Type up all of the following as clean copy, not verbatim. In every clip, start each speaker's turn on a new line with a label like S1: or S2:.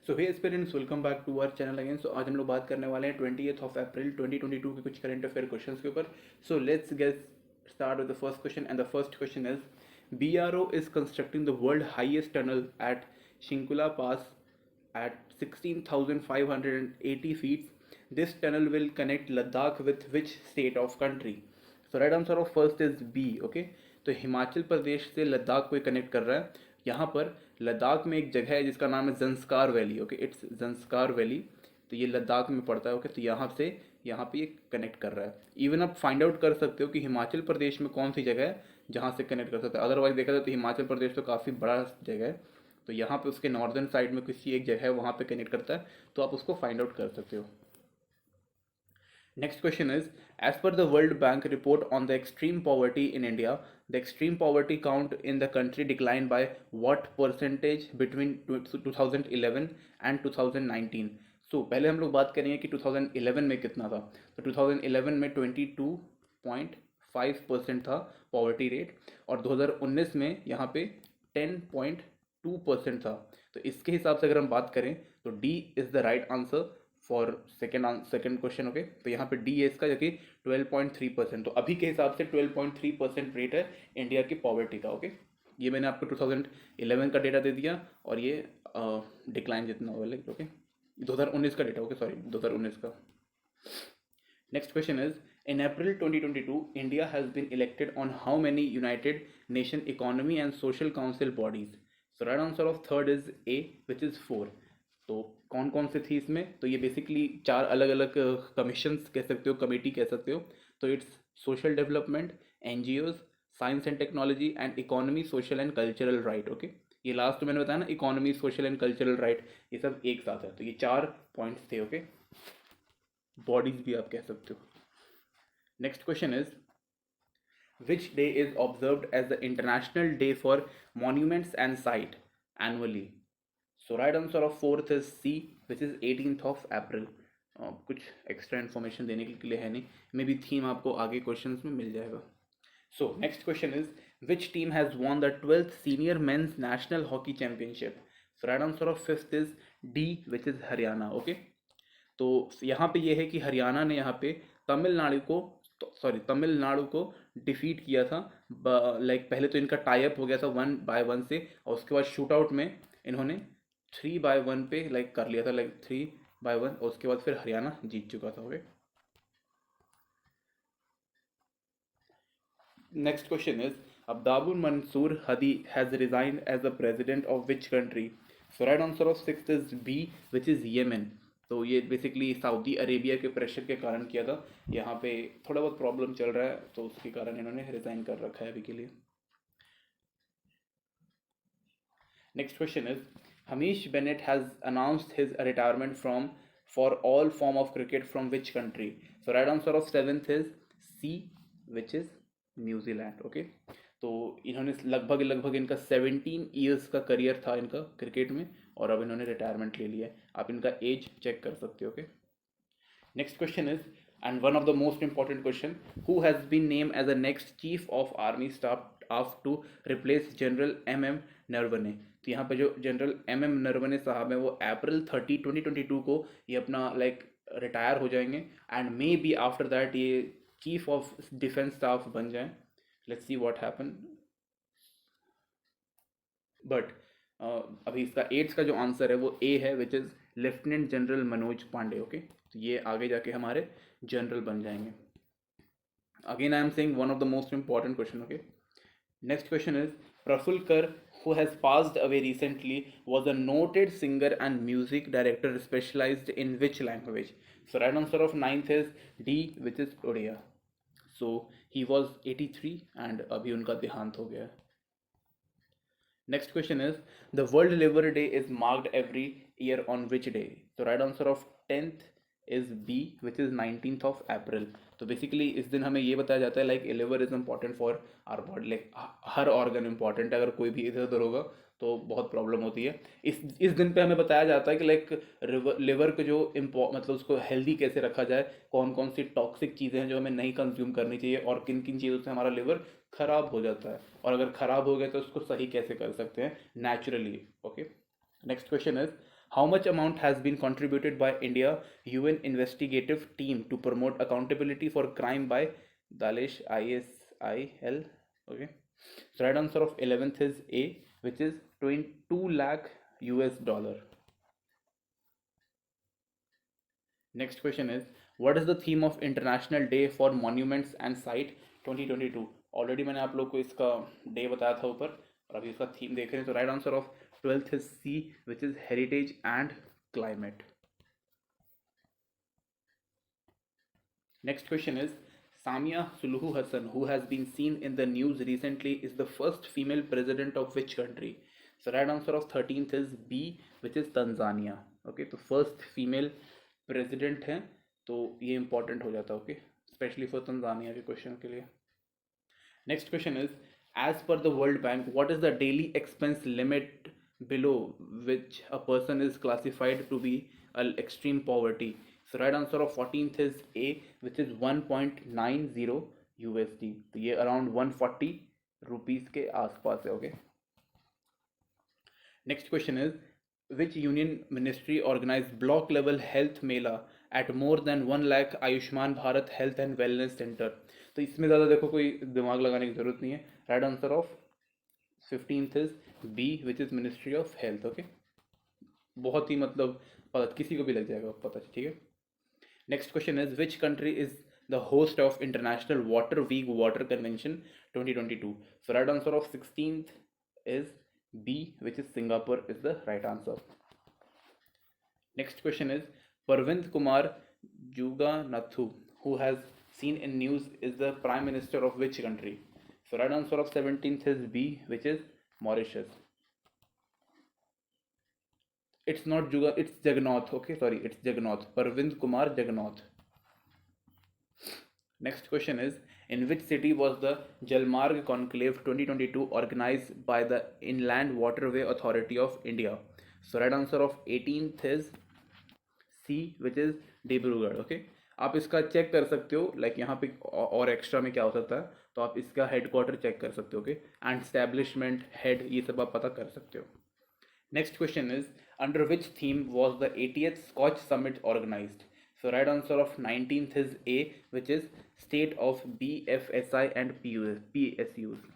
S1: So hey aspirants, welcome back to our channel again. So आज हम लोग बात करने वाले हैं 20th अप्रैल 2022 के कुछ करंट अफेयर क्वेश्चंस के ऊपर। So let's get start with the first question and the first question is BRO is constructing the world highest tunnel at Shinkula Pass at 16,580 feet. This tunnel will connect Ladakh with which state of country? So right answer of first is B. Okay, तो हिमाचल प्रदेश से लद्दाख को connect कर रहा है। यहाँ पर लद्दाख में एक जगह है जिसका नाम है Zanskar valley. Okay, it's Zanskar valley. तो ये लद्दाख में पड़ता है। ओके, तो यहाँ से यहाँ पे ये कनेक्ट कर रहा है। इवन आप फाइंड आउट कर सकते हो कि हिमाचल प्रदेश में कौन सी जगह है जहाँ से कनेक्ट कर सकते हैं। अदरवाइज देखा जाए तो हिमाचल प्रदेश तो काफ़ी बड़ा जगह है, तो यहाँ पे उसके नॉर्दर्न साइड में किसी एक जगह है वहाँ पे कनेक्ट करता है, तो आप उसको फाइंड आउट कर सकते हो। Next question is, as per the World Bank report on the extreme poverty in India, the extreme poverty count in the country declined by what percentage between 2011 and 2019? So पहले हम लोग बात करेंगे कि 2011 में कितना था। तो 2011 में 22.5% था पॉवर्टी रेट, और 2019 में यहाँ पे 10.2% था। तो इसके हिसाब से अगर हम बात करें तो D is the right answer for second question. Okay, तो यहाँ पे डी है इसका, जो कि 12.3%। तो अभी के हिसाब से 12.3% रेट है इंडिया की पॉवर्टी का। ओके, ये मैंने आपको 2011 का डेटा दे दिया, और ये डिक्लाइन जितना हुआ। ओके, 2019 का डेटा। ओके, सॉरी, 2019 का। Next question is, in April 2022, India has been elected on how many United Nation Economy and Social Council bodies? So right answer of third is A, which is 4. तो कौन कौन से थी इसमें? तो ये basically 4 अलग अलग कमीशंस कह सकते हो, कमेटी कह सकते हो। तो it's social development, NGOs, science and technology and economy, social and cultural right. Okay, ये लास्ट तो मैंने बताया ना, economy, social and cultural right, ये सब एक साथ है। तो ये 4 पॉइंट्स थे। ओके, बॉडीज भी आप कह सकते हो। Next question is, which day is observed as the International Day for Monuments and Site annually? So right answer of fourth is C, which is 18th of April. कुछ extra information देने के लिए है नहीं, मे बी थीम आपको आगे questions में मिल जाएगा। So next question is, which team has won the 12th senior mains national hockey championship? So right answer of fifth is D, which is Haryana. Okay, तो यहाँ पे ये है कि हरियाणा ने यहाँ पे तमिलनाडु को डिफीट किया था। लाइक पहले तो इनका टाई अप हो गया था 1-1 से, और उसके बाद शूट आउट में इन्होंने 3-1 पे लाइक कर लिया था, लाइक 3-1, और उसके बाद फिर हरियाणा जीत चुका था। Okay, next question is, Abdrabbuh Mansur Hadi has resigned as the president of which country? So right answer of sixth is B, which is Yemen. तो ये बेसिकली सऊदी अरेबिया के प्रेशर के कारण किया था। यहाँ पे थोड़ा बहुत प्रॉब्लम चल रहा है, तो उसके कारण इन्होंने रिजाइन कर रखा है अभी के लिए। Next question is, Hamish Bennett has announced his retirement from for all form of cricket from which country? So right answer of seventh is C, which is New Zealand. Okay, तो इन्होंने लगभग इनका 17 ईयर्स का करियर था इनका cricket में, और अब इन्होंने रिटायरमेंट ले लिया है। आप इनका एज चेक कर सकते हो। Okay, next question is, and one of the most important question, who has been name as a next chief of army staff to replace general MM Naravane? तो यहाँ पे जो जनरल MM नरवणे साहब हैं वो अप्रैल 30, 2022 को ये अपना लाइक रिटायर हो जाएंगे, and may be after that ये चीफ ऑफ डिफेंस स्टाफ बन जाएं। Let's see what happen. But अभी इसका एड्स का जो आंसर है वो ए है, which is lieutenant general Manoj Pande. Okay, तो ये आगे जाके हमारे जनरल बन जाएंगे। Again I am saying one of the most important question. Okay, next question is, Prafulla Kar, who has passed away recently, was a noted singer and music director specialized in which language? So right answer of ninth is D, which is Odia. So he was 83 and अभी उनका देहांत हो गया है। Next question is, the World Liver Day is marked every year on which day? So right answer of 10th is B, which is 19th of April. तो basically इस दिन हमें ये बताया जाता है like liver is important for our body, like हर organ important है। अगर कोई भी इधर उधर होगा तो बहुत प्रॉब्लम होती है। इस दिन पे हमें बताया जाता है कि लाइक लिवर को जो मतलब उसको हेल्दी कैसे रखा जाए, कौन कौन सी टॉक्सिक चीज़ें हैं जो हमें नहीं कंज्यूम करनी चाहिए, और किन किन चीज़ों से हमारा लिवर ख़राब हो जाता है, और अगर ख़राब हो गया तो उसको सही कैसे कर सकते हैं naturally. Okay, next question is, How much amount has been contributed by India UN investigative team to promote accountability for crime by Dalish ISIL? Okay. So right answer of 11th is A, which is 22 lakh US dollar. Next question is, what is the theme of International Day for Monuments and Site 2022? Already मैंने आप लोग को इसका day बताया था ऊपर, और अभी इसका थीम देख रहे हैं. तो right answer of 12th is C, which is heritage and climate. Next question is, Samia Suluhu Hassan, who has been seen in the news recently, is the first female president of which country? So right answer of 13th is B, which is Tanzania. Okay, तो first female president है, तो ये important हो जाता है. Okay, especially for Tanzania के question के लिए. Next question is, as per the World Bank, what is the daily expense limit below which a person is classified to be an extreme poverty? So right answer of 14th is A, which is 1.90 USD. तो ये around 140 rupees के आसपास है. Okay. Next question is, which union ministry organized block level health mela at more than 1 lakh Ayushman Bharat health and wellness centre? तो इसमें ज़्यादा देखो कोई दिमाग लगाने की ज़रूरत नहीं है. Right answer of 15th is B, which is ministry of health. Okay, बहुत ही मतलब पता, किसी को भी लग जाएगा पता. ठीक है. Next question is, which country is the host of international water week water convention 2022? So right answer of 16th is B, which is Singapore, is the right answer. Next question is, Parvind Kumar Juganathu, who has seen in news, is the Prime Minister of which country? So right answer of 17th is B, which is Mauritius. It's not it's Jagannath. Okay, sorry, it's Jagannath. Parvind Kumar Jagannath. Next question is, in which city was the Jalmarg Conclave 2022 organized by the Inland Waterway Authority of India? So right answer of 18th is C, which is Dibrugarh. Okay, आप इसका check कर सकते हो, like यहाँ पे और extra में क्या हो सकता है, तो आप इसका हेडक्वार्टर चेक कर सकते हो. ओके, एंड स्टैब्लिशमेंट हेड, ये सब आप पता कर सकते हो. Next question is, under which theme was the 80th Skoch summit organized? So right answer of 19th is A, which is state of BFSI and PSUs.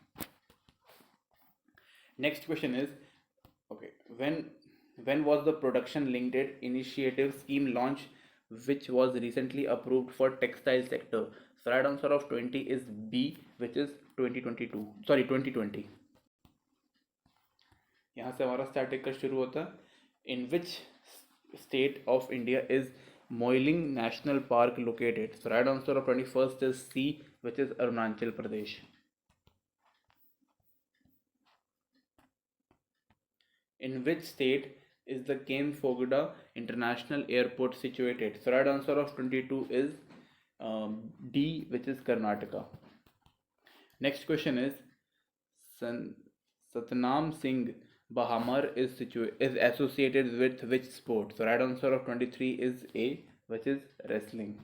S1: Next question is, okay, when was the production linked initiative scheme launched, which was recently approved for textile sector? So right answer of 20 is B, which is 2020. यहाँ से हमारा static का शुरू होता है. In which state of India is Moiling National Park located? So right answer of 21st is C, which is Arunachal Pradesh. In which state is the Kempegowda International Airport situated? So right answer of 22 is D, which is Karnataka. Next question is, Satnam Singh Bahamar is associated with which sport? So right answer of 23 is A, which is wrestling.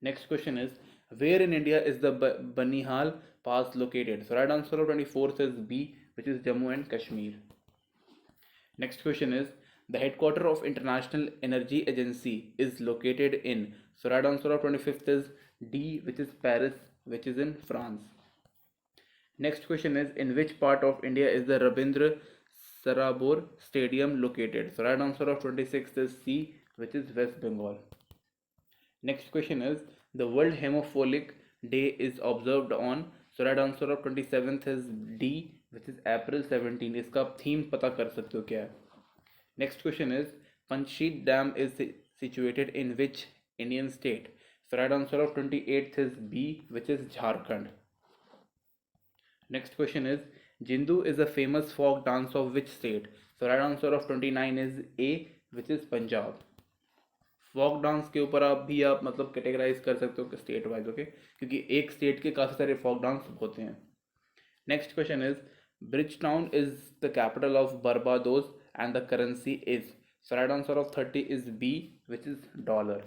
S1: Next question is, where in India is the Banihal Pass located? So right answer of 24th is B, which is Jammu and Kashmir. Next question is, the headquarter of International Energy Agency is located in? So right answer of 25th is D, which is Paris, which is in France. Next question is, in which part of India is the Rabindra Sarabor Stadium located? So right answer of 26th is C, which is West Bengal. Next question is, the World Hemophilic Day is observed on? So right answer of 27th is D, which is April 17. इसका theme पता कर सकते हो क्या है. Next question is, Panchshid Dam is situated in which Indian state? So right answer of 28th is B, which is Jharkhand. Next question is, Jindu is a famous folk dance of which state? So right answer of 29 is A, which is Punjab. Folk dance के ऊपर आप मतलब categorise कर सकते हो state wise. Okay, क्योंकि एक state के काफ़ी सारे फोक डांस होते हैं. Next question is, Bridgetown is the capital of Barbados and the currency is? So right answer of 30 is B, which is dollar.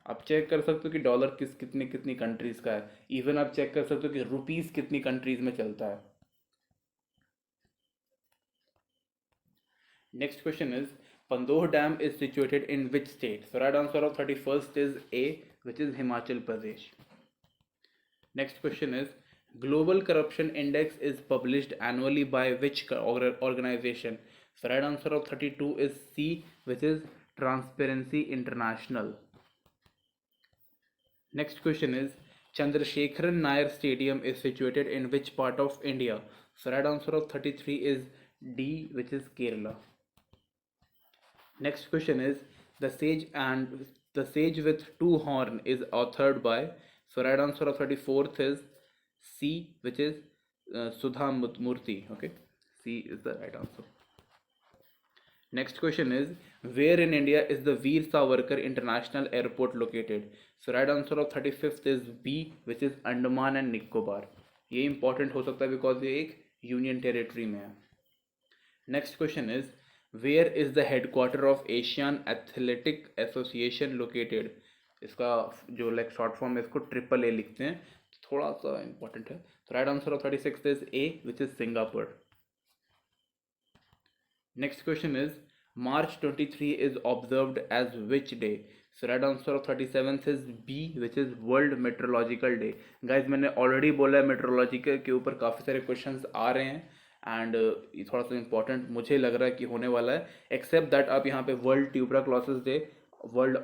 S1: आप चेक कर सकते हो कि डॉलर कितनी कंट्रीज का है. इवन आप चेक कर सकते हो कि रुपीस कितनी कंट्रीज में चलता है. Next question is Pandor Dam is situated in which state? So right answer of 31st is A, which is Himachal Pradesh. Next question is Global Corruption Index is published annually by which organization? So right answer of 32 is C, which is Transparency International. Next question is Chandrasekharan Nair Stadium is situated in which part of India? So right answer of 33 is D, which is Kerala. Next question is the sage with two horn is authored by. So right answer of 34th is C, which is Sudha Murthy. Okay, C is the right answer. Next question is where in India is the Veer Savarkar International Airport located? So right answer of 35th is B, which is Andaman and Nicobar. ये important हो सकता है because ये एक union territory में है. Next question is where is the headquarter of Asian Athletic Association located? इसका जो like short form है इसको AAA लिखते हैं, थोड़ा सा important है. तो right answer of 36 is A, which is Singapore. Next question is March 23 is observed as which day? So right answer of 37th is B, which is World Meteorological Day. Guys मैंने already बोला है meteorological के ऊपर काफ़ी सारे questions आ रहे हैं and ये थोड़ा सा इंपॉर्टेंट मुझे लग रहा है कि होने वाला है, एक्सेप्ट दैट आप यहाँ पे world tuberculosis day, world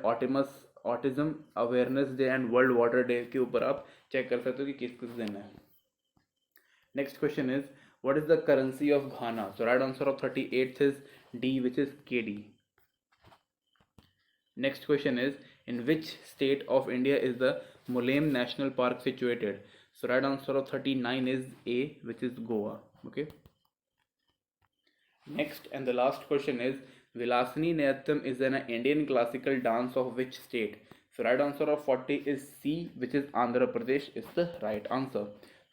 S1: autism awareness day and world water day के ऊपर आप चेक कर सकते हो कि किस किस दिन है. Next question is what is the currency of Ghana? So right answer of 38th is D, which is KD. Next question is in which state of India is the Mollem National Park situated? So right answer of 39 is A, which is Goa. Okay. Next and the last question is Vilasini Natyam is an Indian classical dance of which state? So right answer of 40 is C, which is Andhra Pradesh is the right answer.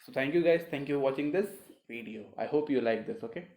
S1: So thank you guys, thank you for watching this video. I hope you like this. Okay.